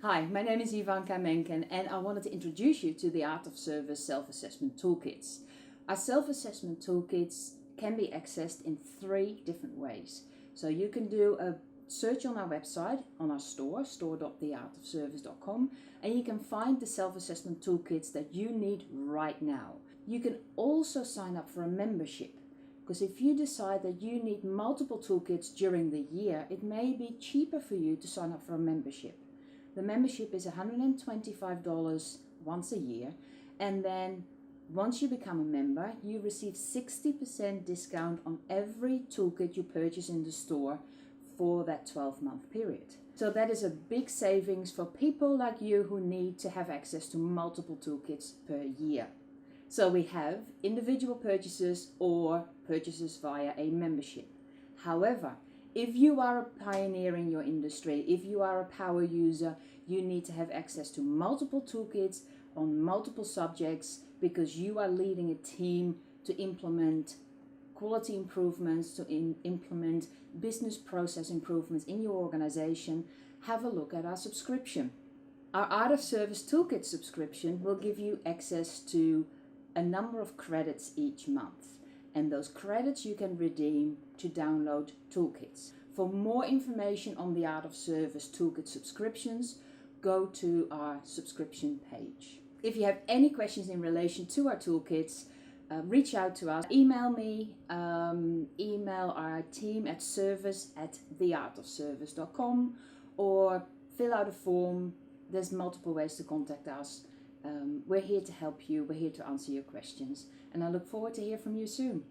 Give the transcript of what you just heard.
Hi, my name is Ivanka Menken and I wanted to introduce you to the Art of Service Self-Assessment Toolkits. Our self-assessment toolkits can be accessed in 3 different ways. So you can do a search on our website, on our store.theartofservice.com, and you can find the self-assessment toolkits that you need right now. You can also sign up for a membership, because if you decide that you need multiple toolkits during the year, it may be cheaper for you to sign up for a membership. The membership is $125 once a year, and then once you become a member, you receive 60% discount on every toolkit you purchase in the store for that 12-month period. So that is a big savings for people like you who need to have access to multiple toolkits per year. So we have individual purchases or purchases via a membership. However, if you are a pioneer in your industry, if you are a power user, you need to have access to multiple toolkits on multiple subjects, because you are leading a team to implement quality improvements, to implement business process improvements in your organization. Have a look at our subscription. Our Art of Service Toolkit subscription will give you access to a number of credits each month. And those credits you can redeem to download toolkits. For more information on the Art of Service Toolkit subscriptions, go to our subscription page. If you have any questions in relation to our toolkits, reach out to us. Email me, email our team at service@theartofservice.com, or fill out a form. There's multiple ways to contact us. We're here to help you. We're here to answer your questions. And I look forward to hear from you soon.